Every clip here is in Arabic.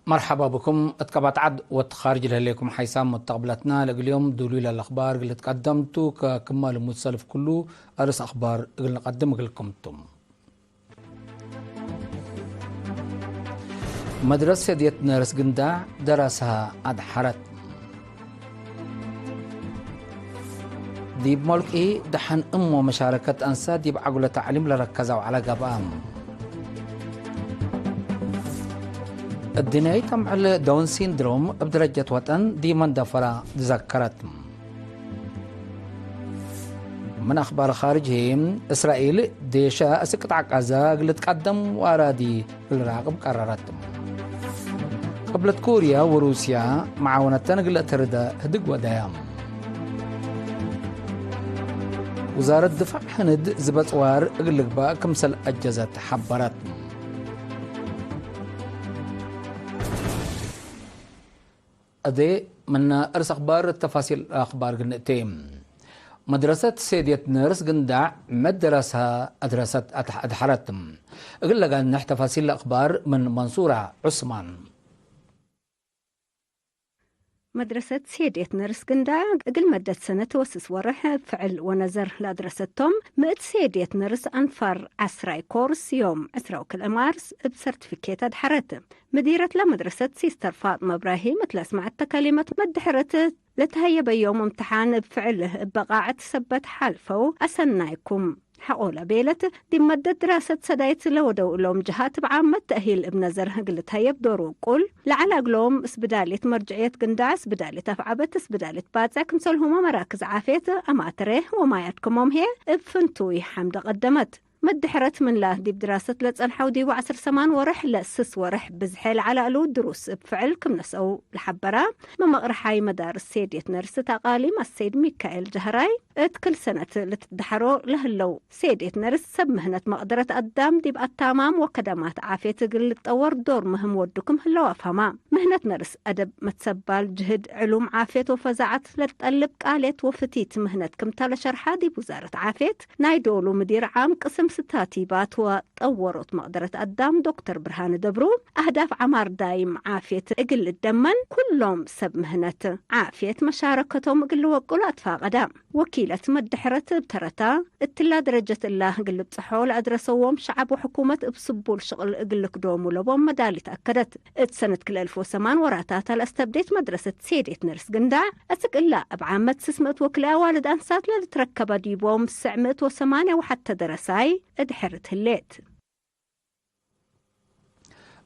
مرحبا بكم. اتقبت عد وتخارج لكم حيسام متقبلتنا اليوم دليل الاخبار اللي تقدمتوا ككمال المتسلف كله ارس اخبار اللي نقدم لكم انتم. مدرسة ديتنا رس قنداع درسها أدحرت ديب ملك دحن أمه مشاركة أنسا ديب عقل تعليم لركزوا على قبام الدنيا تمعل داون سيندروم بدرجة وطن دي من دفرة تذكرت. من أخبار خارجهم إسرائيل ديشا أسقط غزة اللي تقدم وأرادي الراقب قررت. قبل كوريا وروسيا معاونة تنقل تردى هدق ودايام. وزارة الدفاع هند زبط وار اقلقبا كمسل أجازت حبرت. أدي من أرس أخبار التفاصيل أخبار قنقتين. مدرسة سيدية نرس قندع مدرسة أدرست أدحرتم اقلقا نح تفاصيل الأخبار من منصورة عثمان. مدرسة سيدية نرس قندع قل مدة سنة توسس ورح فعل ونزر لدرستهم مئة سيدية نرس أنفر عسراي كورس يوم 10 مارس بسرتفيكيت أدحرت مديرة لمدرسة سيستر فاطمة إبراهيم مثل سمعت كلمة مدحرت لتهيب بيوم امتحان بفعله بقاعة سبت حالفو أسنايكم حقولا بيلت دي مدة دراسة سدايت لودو لوم جهات بعامة تأهيل ابن زر قلت هيب دورو قول لعلى قلوم اسبدالية مرجعية قنداس بدالية أفعبت اسبدالية باتزاك مسلهما مراكز عافية أماتره وما يتكمهم هي ابفنتوي حمد قدمت مدحرت من له دي بدراسة لتسأل حودي وعسر سمان ورح لأسس ورح بزحيل على ألو دروس بفعل كم نسأو لحبرا مما غرحاي مدارس سيدية نرس تقاليم السيد ميكائيل جهراي كل سنة لتدحرو لهلو سيدية نرس سب مهنة مقدرة قدام دي بقى تمام وكدمات عافية تقل تطور دور مهم ودكم هلو أفهما مهنة نرس أدب متسبال جهد علوم عافية وفزعت لتقلب قالت وفتيت مهنة كم تالا شرحة دي بوزارة عافية نايدولو مدير عام قسم ستاتيبات وطورت مقدرة قدام دكتور برهان دبرو أهداف عمار دايم عافية اقل الدمن كلهم سب مهنة عافية مشاركتهم اقل وقلات فاقدام وكيلة مدحرت بترتا اتلا درجة الله قلب صحول أدرسوهم شعب وحكومة بصبول شغل اقل قدوم ولبهم مدالي تأكدت اتسنة كل 1008 وراتاتها الاستبديت مدرسة سيدية نرس قندع أسك إلا بعامة سسمت وكلا والد أنسات لتركب ديبوم 908 وحتى درساي ادحرت الليت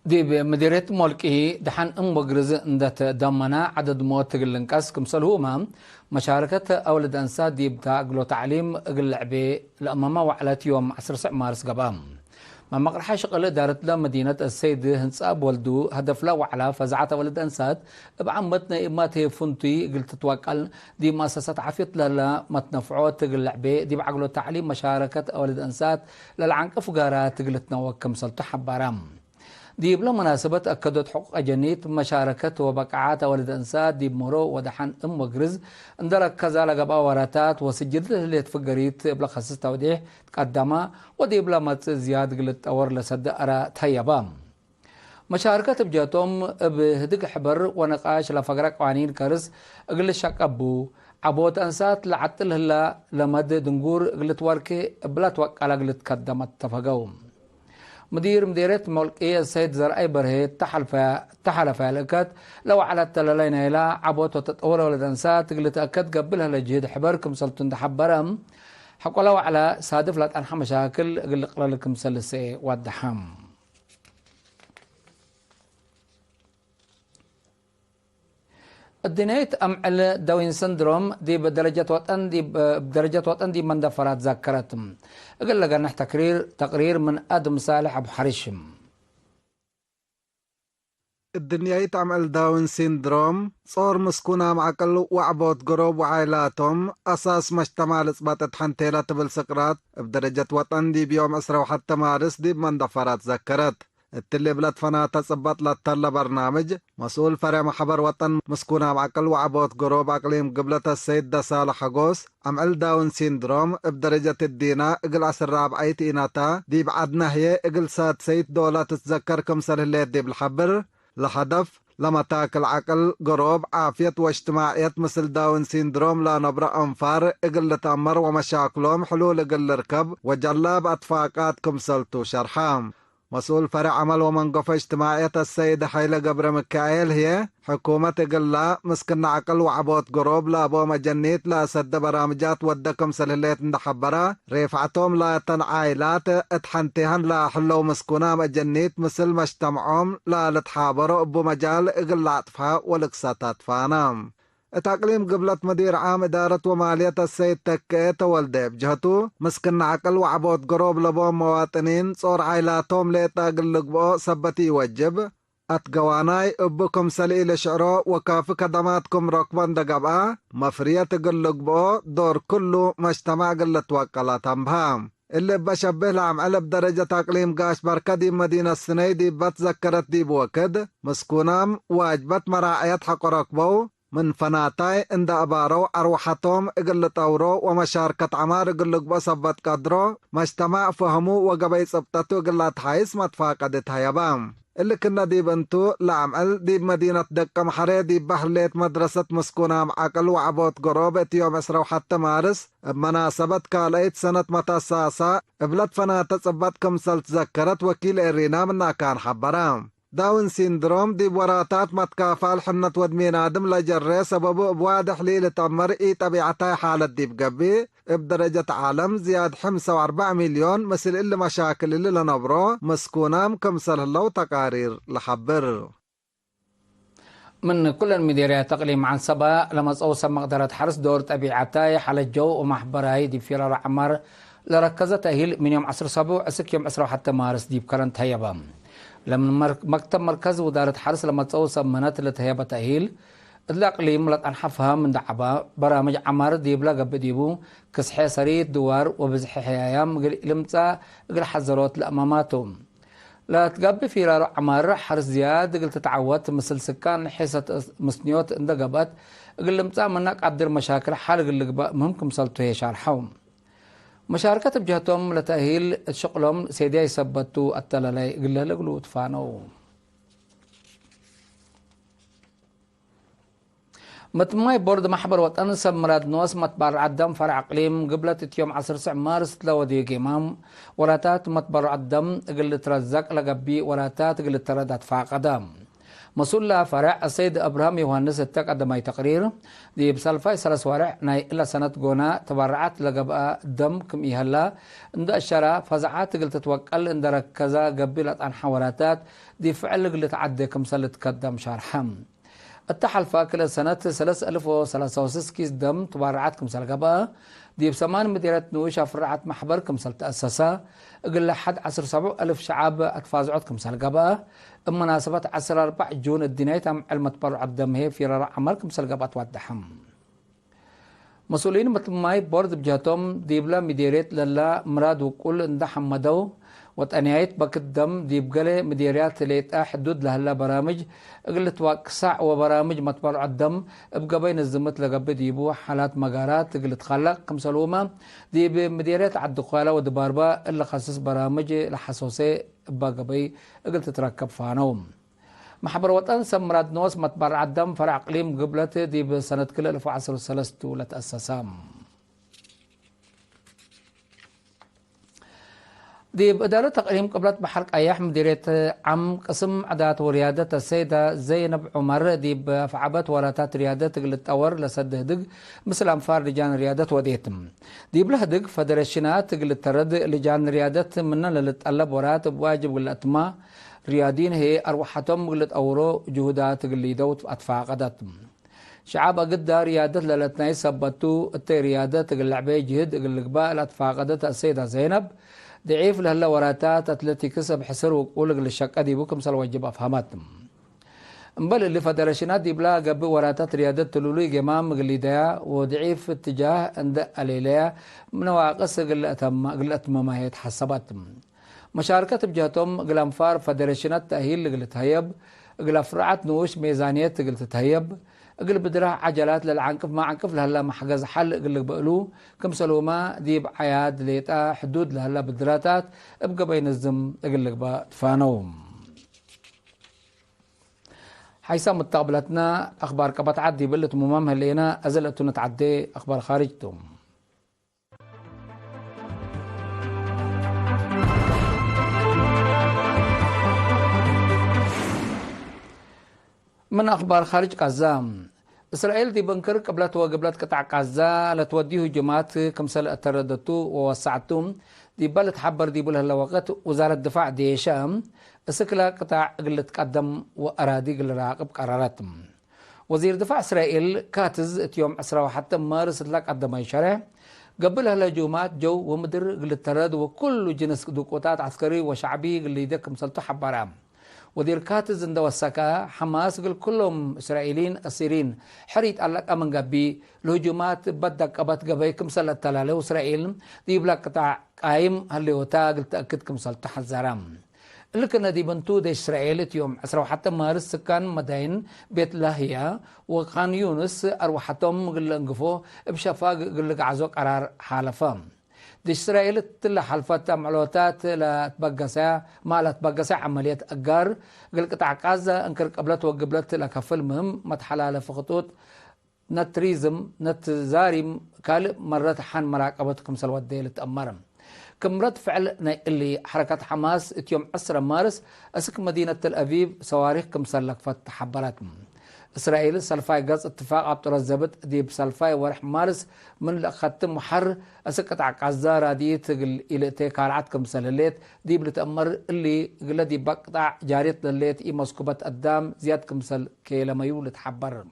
دي بمديرية مولكي دحن بقرز اندت دمنا عدد موت الانكاس كمسلهما مشاركة أولد أنساد دي بتاقلو تعليم قلعبي لأماما وعلات يوم 10 مارس قبام ما مقرحة شغل دارت له مدينة السيد هنصاب ولدو هدف له وعلى فزعة ولد أنساد بعمتنا إماته فنتي قلت توكل دي مؤسسات عفيت للا متنفعوت قلعبي دي بعقلو تعليم مشاركة أولد أنساد للعنك فقارات قلت نوكم سلطة حبارام دي بلا مناسبة أكدت حقوق أجنيت مشاركة وبقعات ولد أنساد دي بمرو ودحن وقرز اندرك كذا لقبا وراتات وسجلت اللي تفقريت بلا خصص توديح تقدمها ودي بلا مت زياد قلت أور لسد أرى تهيبام مشاركة بجاتهم بهدق حبر ونقاش لفقرة قوانين كرس قل الشك أبو عبوت أنسات لعطل هلا لمد دنقور قلت وركي بلا توقع قلت قدمت تفقوم مديرية مولكية السيد زرعي برهيت تحل فالكات لو على التلالين إلى عبوت وتطور ولد أنسات قلت أكد قبلها لجهد حبركم سلطن تحبرم حقوا لو على صادف لا تنحى مشاكل قل قلالكم سلسي والدحام الدنيت أمعل داون سندروم دي بدرجة وطن دي من دفرات ذكرتم أقول لك نح تقرير من آدم صالح أبو حريشم. الدنيا تعمل داون سيندروم صور مسكونة معقل وعبوت قروب وعائلاتهم أساس مجتمع لصبات حنتيلة بالسقرات بدرجة وطن دي بيوم 10 مارس دي من دفرات ذكرت التلي بلاد فنا تصبت للتل برنامج مسؤول فرع محبر وطن مسكونة معقل وعبوت قروب عقليم قبلة السيد دا صالح حقوس عمل داون سيندروم بدرجة الدينا اقل 10 ايت إناتا دي بعدنا هي اقل ساد سيد دولة تتذكر كمسل اللي دي بالحبر لهدف لما تاكل عقل قروب عافية واجتماعية مثل داون سيندروم لا نبرأ أنفار إقل تأمر ومشاكلهم حلول إقل ركب وجلاب أتفاقاتكم سلطو شرحام. مسؤول فرع عمل ومنقف اجتماعية السيدة حيلة قبر مكايل هي حكومة إقلا مسكن عقل وعبوت قروب لا أبو مجنيت لا سد برامجات ودكم سلهليت ندحبرا ريفعتهم لا تنعايلات اتحنتهن لا حلو مسكونا مجنيت مثل مجتمعهم لا لتحابروا أبو مجال إقلا أطفاء والإقساطات فانام. تقليم قبلت مدير عام إدارة ومالية السيد تكيت والدي بجهتو مسكن عقل وعبوت قروب لبو مواطنين صور عائلاتهم ليتاقل لقبو سبتي يوجب أتقواناي أبكم سليل شعرو وكاف كدماتكم ركبان دقبا مفرية تقل لقبو دور كله مجتمع قلت وقلات أمبهام اللي بشبه العمل بدرجة تقليم قاش بركدي مدينة السنيدي بتذكرت دي بوكد مسكونام واجبت مراعية حق ركبو من فناتاي عند أبارو أروحتهم إقل طورو ومشاركة عمار إقل بصبت قدرو مجتمع فهمو وقبي صبتتو إقل تحايس متفاقدت هيبام اللي كنا دي بنتو لعمل دي مدينة دقة محري دي بحليت مدرسة مسكونة معاقل وعبوت قروبة يوم 10 مارس بمناسبة كاليت سنة متاساسة بلد فنات صبت كمسل تذكرت وكيل إرينا منا كان حبرام. داون سيندروم دي وراتات متكافل حنة ودمين آدم لجري سببو بوادح ليلة تمر إي طبيعتها حالة دي بقبي بدرجة عالم زياد 5.4 مليون مثل اللي مشاكل اللي لنبرو مسكونام كمسل الله تقارير لحبر. من كل المديريات تقليم عن سبا لما تصوص مقدرة حرس دور طبيعتها حالة جو ومحبراي دي في رار عمر لركزت تأهيل من يوم 10 صبو أسك يوم 10 حتى مارس دي بكرنت هيبام. لما مكتب مركز وزارة حرس لما تصوص منات اللي تهيبة تأهيل الأقليم لت أنحفها من دعبا برامج عمر ديبلا قبل ديبو كسحي سريد دوار وبزحي حيام لمتا قل حزروت لأماماتهم لا تقبل في رار عمر حرس زياد قل تتعود مثل سكان حيثة مسنيوت اندقبت قل لمتا منك عدر مشاكل حال قل مهمكم صلتو هي شارحهم مشاركة بجهتهم لتأهيل شغلهم سيدي يثبتوا التلالي قل لقلو تفانو متماي بورد محبر وطن سمراد نوس متبر عدم فرع اقليم قبلت يوم 10 مارس تلودي قمام وراتات متبر عدم قل ترزق لقبي وراتات قل تردت فاقدام مسؤول فرع السيد ابراهيم يوهنس التقدم اي تقرير دي بسالفاي سلس ورع ناي الا سنه غونا تبرعات لقبا دم كم يهلا عند الشرا فزعات قل تتوكل عند ركزا قبلت عن حوراتات دي فعل قل تعدي كم سلت قدم شرحم التحل فاكل سنة 3063 كيس دم تبرعات كمسال قبا دي بسمان مديرة نوشة فرعات محبر كمسال تأسسا اقل لحد 17,000 شعاب اتفازعات كمسال قبا مناسبة 14 جون الدينية تم علمة برع الدم هي في ررع عمر كمسال قبا توضحهم مسؤولين مثل ماي بورد بجهتهم ديبلا مديرية للا مراد وكل اندحم مدو وتأنيات بقدم ديبقلة مديريات ليتا حدود لهلا برامج قلت واقسع وبرامج متبرع الدم ابقى بين الزمت لقب ديبو حالات مقارات قلت خلق كمسلومة ديب مديريات عالدخالة ودباربا اللي خصص برامج لحسوسي ابقى بي قلت تركب فانوم محبر وطن سمراد نوس متبرع الدم فرع اقليم قبلت ديب سنة كل 2013 لتأسسام دي بإدارة تقريم قبلت بحرق أياح مديرية عم قسم عدات وريادة السيدة زينب عمر دي بفعبت وراتات ريادة تقلت أور لسد هدق مثل أنفار لجان ريادة وديتم دي بلهدق فدرشنات تقلت ترد لجان ريادة منا للتقلب ورات بواجب قلت ما ريادين هي أروحتهم قلت أورو جهودات تقلي دوت أتفاقدت شعب قد ريادة للتناي سبتو التي ريادة تقل عبي جهد قل قباء الأتفاقدت السيدة زينب ضعيف لهلا وراتات التي كسب حسر وقولق للشقة دي بكم سل وجب أفهماتهم بل اللي فدرشنات دي بلا قبل وراتات ريادة تلولي جمام قليدايا وضعيف اتجاه عند الليلية من واقص قلت ما هي تحسباتهم مشاركة بجهتهم قل أنفار فدرشنات تأهيل قلت هيب قل أفرعت نوش ميزانية قلت تهيب قل بدرها عجلات للعنكف ما عنكف لهلا ما حجز حل قل بقلو كم سلوما ديب عياد ليتا حدود لهلا بدراتات ابقى بين الزم قل بقى تفانوم حيث متقبلتنا أخبار كبت عدي بلت ممامها لينا أزلت نتعدي أخبار خارجتم. من أخبار خارج غزة، إسرائيل دي بنكر قبلت وقبلت قطع غزة لتوديه جماعات كمسل أتردتو ووسعتم دي بلت حبر دي بله لوقت وزارة الدفاع دي شام اسكلا قطع قلت قدم وأرادي قل راقب قراراتم. وزير دفاع إسرائيل كاتز يوم 10 مارس لك قدم يشرح قبلها لجومات جو ومدر قلت ترد وكل جنس دوقوتات عسكري وشعبي اللي يدك مسلطو حبارام. ودير كاتز اند وسكا حماس قل كلهم اسرائيليين اسيرين حريت على امن قبي الهجومات بدك ابت قبي كمسل التلاله اسرائيل دي بلا قطع قايم هل وتا قل تاكد كمسل تحذرام اللي كنا دي بنتو دي اسرائيل يوم 10 مارس سكان مدين بيت لاهيا وخان يونس اروحتهم قل انقفو بشفاق قل عزو قرار حالفام دي إسرائيل تلا حلفت معلومات لا تبقسها ما لا تبقسها عملية أجار قل قطع غزة انكر قبلت وقبلت لكفل مهم متحلال في خطوط نتريزم نتزاريم كال مرات حان مراقبتكم سلوات دي لتأمرم كم رد فعل اللي حركة حماس يوم 10 مارس أسك مدينة تل أبيب صواريخ كم سلك فتح حبراتهم إسرائيل سلفاي قص اتفاق عبد الزبط دي بسلفاي ورح مارس من ختم محر أسكت عقازة راديت إلى تكارعت كم سلليت دي بلتأمر اللي قل دي بقطع جاريت لليت إي مسكوبة قدام زياد كم سل كيلما يولد حبر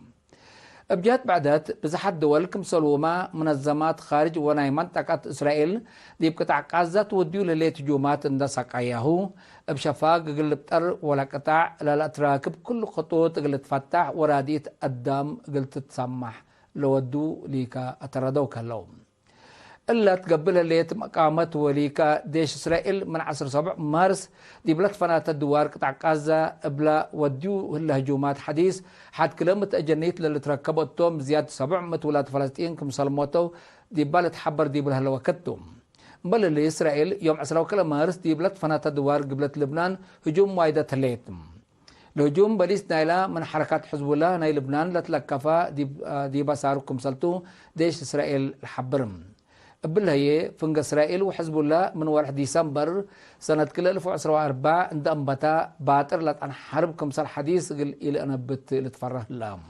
بجهات بعدات بزحد دول كمسلوما منظمات خارج وناي منطقة إسرائيل دي بقطع غزة وديو لليت جومات اندسك اياهو بشفاق قلب تر ولا قطع لا تراكب كل خطوط قلت تفتح وراديت قدام قلت تسمح لودو ليكا اتردوك اللوم إلا تقبل الليت مقامت وليكا ديش إسرائيل من 7 مارس دي بلت فنات الدوار قطع غزة بلا وديو الهجومات حديث حد كلمة أجنيت للي تركبت توم زيادة 700 ولاد فلسطين كم سلموتو دي بلت حبر دي بلها لوكتهم بل اللي إسرائيل يوم 10 مارس دي بلت فنات الدوار قبلت لبنان هجوم وايدة تليتم الهجوم بليس نايلا من حركات حزب الله ناي لبنان لتلكفا دي بساركم سلتو ديش إسرائيل الحبرم بالهي فنج إسرائيل وحزب الله من 1 ديسمبر سنة كل 2014 عند أنبتا باطر لأن حرب كمسال حديث إلى أنا بت لتفرح لهم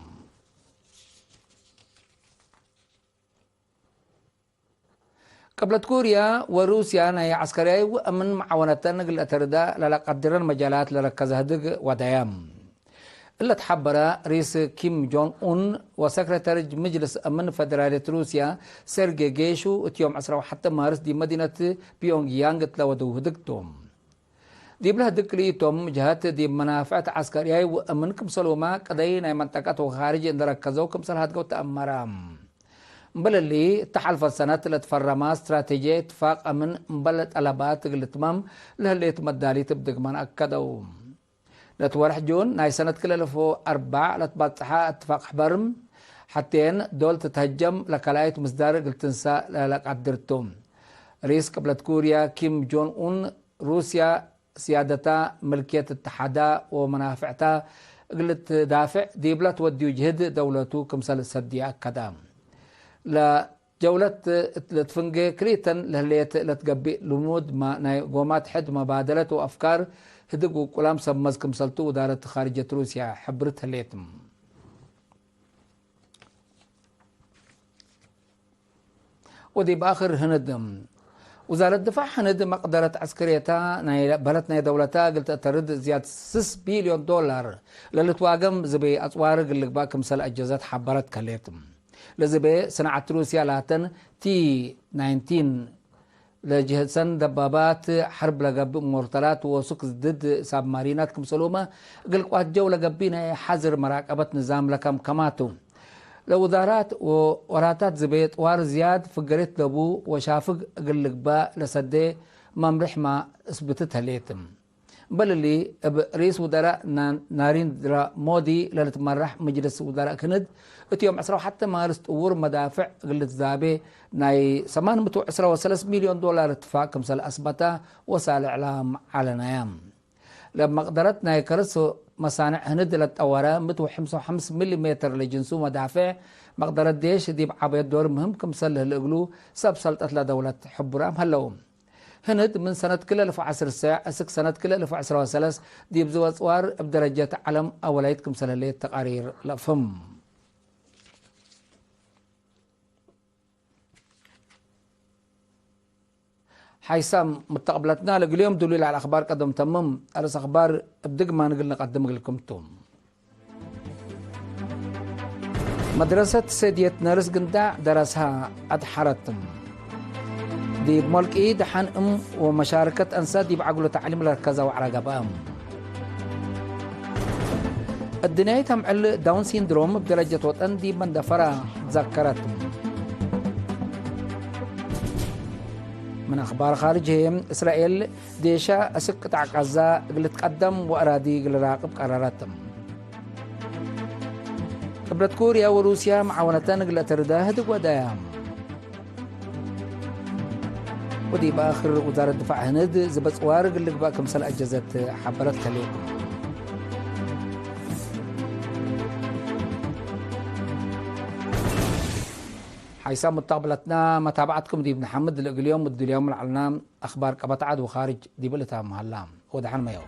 قبل كوريا وروسيا نهي عسكرية ومن معاونتنا قل أتردا للا قدرن مجالات لركزها دق وديام إلا تحبر رئيس كيم جون أون وسكرتير مجلس أمن فدرالية روسيا سيرجي جيشو يوم 10 مارس دي مدينة بيونغ يانغ تلودوه دكتوم دي بلها دكليتهم جهات دي منافعة عسكرية وأمن كمسلوما قدينا منطقة وخارج إن ركزوا كمسلهات قوة أمرام بل اللي تحالف السنة اللي تفرما استراتيجية اتفاق أمن مبلت ألبات الاتمام لها اللي يتمدالي تبدق من أكدوا لتورح جون ناي سنة كل 2004 لتبطحا اتفاق حبرم حتين دول تتهجم لكلايت مصدر قلتنسا لقدرتهم رئيس قبل كوريا كيم جون أون روسيا سيادتا ملكية اتحادا ومنافعتا قلت دافع ديبلا تودي جهد دولتو كمسال السدية أكدام لجولة لتفنجي كريتن لهليت لتقبي لمود ما ناي قومات حد مبادلة وأفكار هدقوا كلام سمز كمسلتو ودارة خارجية روسيا حبرتها ليتم ودي بآخر هندم وزارة الدفاع هند مقدرة عسكريتها بلتنا دولتها قلت ترد زيادة 6 بليون دولار للتواقم زبي أطوار قلق باكم سل أجازات حبرت كليتم لزبي صناعة روسيا لاتن تي 19 لجهزن دبابات حرب لقب مرتلات وسوق ضد سابمارينات كمسلومة قلق واحد جو لقبينا حذر مراقبة نظام لكم كماتو لوزارات ووراتات زبيت وار زياد فقريت لبو وشافق قلق با لسدي ممرح ما اثبتتها ليتم بل اللي رئيس وزراء ناريندرا مودي لتمرح مجلس وزراء كند اتيوم 10 مارس تطور مدافع قلت زابي ناي 823 مليون دولار اتفاق كمسال أثبتا وسائل الإعلام على نيام لما قدرتنا يكرسوا مصانع هند للطوارة 155 ملم لجنسو مدافع مقدرة ديش ديب عبيد دور مهم كمسله الأقلو سب سلطة لدولة حبرام هلوم هند من سنة كل 1010 ساعة أسك سنة كل 1013 ديب زوات وار بدرجة علم أوليت كمسله ليه تقارير لفم حيسام متقبلتنا اليوم دليل على الاخبار قدم تمم ارس اخبار بدق ما نقول نقدم لكم توم مدرسة سيدية نرس قنداع درسها أدحرتم دي بملك إيد حن ومشاركة أنساد دي بعقلوا تعليم لركزة وعرقة بام الدنيا تمعل داون سيندروم بدرجة وطن دي من دفرة تذكرتم من أخبار خارجية إسرائيل ديشا أسك تعقزا قلت قدم وأرادي قل راقب قراراتهم قبلت كوريا وروسيا معاونتان قل ترداهد ودايام ودي بآخر وزارة الدفاع هند زبط وارق اللي قبا كمسال أجازت حبرت كليكم حيسام متقبلتنا متابعتكم دي ابن حمد اليوم واليوم العلنام أخبار قبطعد وخارج دي بلتها مهلام ودحان ميو